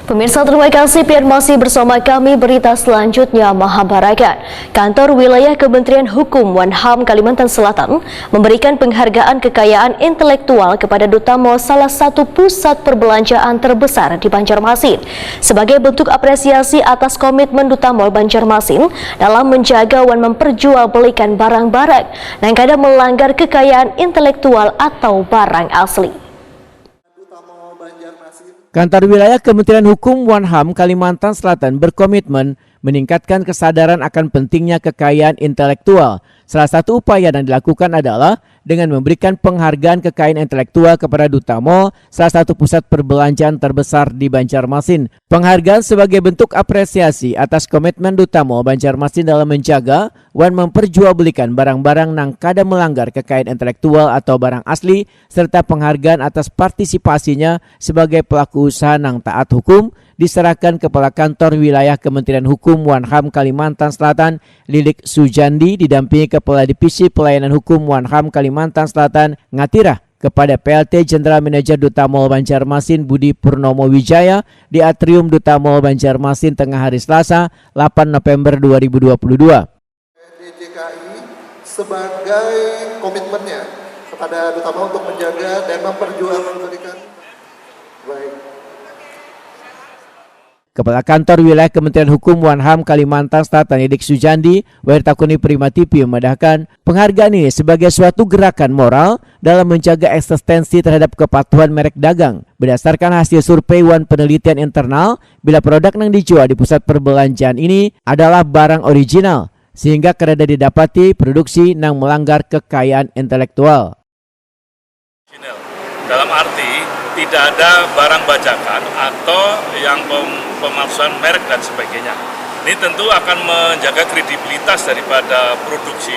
Pemirsa, terima kasih pian masih bersama kami. Berita selanjutnya, Mahabarakan. Kantor Wilayah Kementerian Hukum Wanham Kalimantan Selatan memberikan penghargaan kekayaan intelektual kepada Duta Mall, salah satu pusat perbelanjaan terbesar di Banjarmasin, sebagai bentuk apresiasi atas komitmen Duta Mall Banjarmasin dalam menjaga dan memperjualbelikan barang-barang yang kadang melanggar kekayaan intelektual atau barang asli. Kantor Wilayah Kementerian Hukum Wanham Kalimantan Selatan berkomitmen meningkatkan kesadaran akan pentingnya kekayaan intelektual. Salah satu upaya yang dilakukan adalah dengan memberikan penghargaan kekayaan intelektual kepada Duta Mall, salah satu pusat perbelanjaan terbesar di Banjarmasin. Penghargaan sebagai bentuk apresiasi atas komitmen Duta Mall Banjarmasin dalam menjaga dan memperjualbelikan barang-barang yang kadang melanggar kekayaan intelektual atau barang asli, serta penghargaan atas partisipasinya sebagai pelaku usaha yang taat hukum, diserahkan Kepala Kantor Wilayah Kementerian Hukum Wanham Kalimantan Selatan, Lilik Sujandi, didampingi Kepala Divisi Pelayanan Hukum Wanham Kalimantan Selatan, Ngatirah, kepada PLT Jenderal Manajer Duta Mall Banjarmasin Budi Purnomo Wijaya di Atrium Duta Mall Banjarmasin tengah hari Selasa, 8 November 2022. DJKI sebagai komitmennya kepada Duta Mall untuk menjaga dan memperjualbelikan Kepala Kantor Wilayah Kementerian Hukum Wanham Kalimantan Selatan Lilik Sujandi, Wirtakuni Prima TV memandangkan penghargaan ini sebagai suatu gerakan moral dalam menjaga eksistensi terhadap kepatuhan merek dagang. Berdasarkan hasil survei dan penelitian internal, bila produk yang dijual di pusat perbelanjaan ini adalah barang original, sehingga kerada didapati produksi yang melanggar kekayaan intelektual. Dalam arti tidak ada barang bajakan atau yang pemalsuan merek dan sebagainya. Ini tentu akan menjaga kredibilitas daripada produksi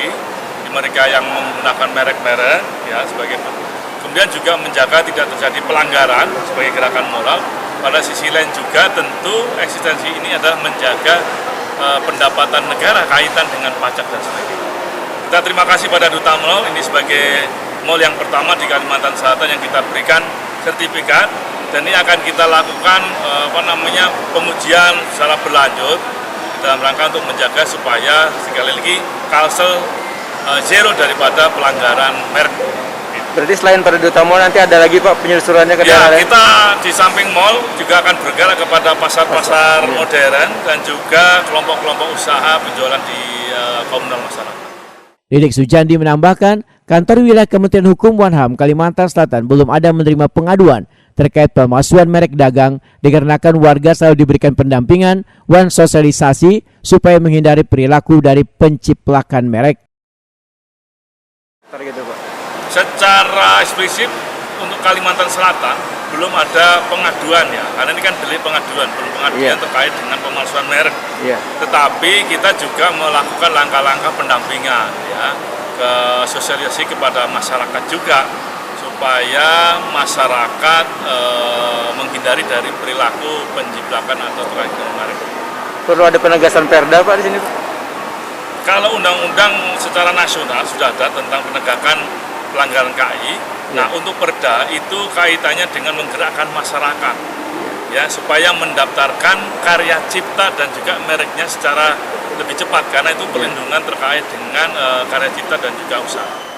di mereka yang menggunakan merek-merek ya sebagai, kemudian juga menjaga tidak terjadi pelanggaran sebagai gerakan moral. Pada sisi lain juga tentu eksistensi ini adalah menjaga pendapatan negara kaitan dengan pajak dan sebagainya. Kita terima kasih pada Duta Mall ini sebagai mall yang pertama di Kalimantan Selatan yang kita berikan sertifikat, dan ini akan kita lakukan pengujian secara berlanjut dalam rangka untuk menjaga supaya sekali lagi Kalsel zero daripada pelanggaran merek. Berarti selain pada Duta Mall nanti ada lagi Pak penyelenggaranya ke daerah lain? Kita di samping mall juga akan bergerak kepada pasar-pasar modern dan juga kelompok-kelompok usaha penjualan di komunal masyarakat. Lilik Sujandi menambahkan, Kantor Wilayah Kementerian Hukum Wanham Kalimantan Selatan belum ada menerima pengaduan terkait pemalsuan merek dagang, dikarenakan warga selalu diberikan pendampingan dan sosialisasi supaya menghindari perilaku dari penciplakan merek. Secara eksplisit untuk Kalimantan Selatan belum ada pengaduan ya, karena ini kan delik pengaduan, belum pengaduan terkait dengan pemalsuan merek. Tetapi kita juga melakukan langkah-langkah pendampingan ya, ke sosialisasi kepada masyarakat juga supaya masyarakat menghindari dari perilaku penjiplakan atau terkait dengan merek. Perlu ada penegasan Perda Pak di sini Pak? Kalau undang-undang secara nasional sudah ada tentang penegakan pelanggaran KI. Nah, untuk Perda itu kaitannya dengan menggerakkan masyarakat ya supaya mendaftarkan karya cipta dan juga mereknya secara lebih cepat, karena itu perlindungan terkait dengan karya cipta dan juga usaha.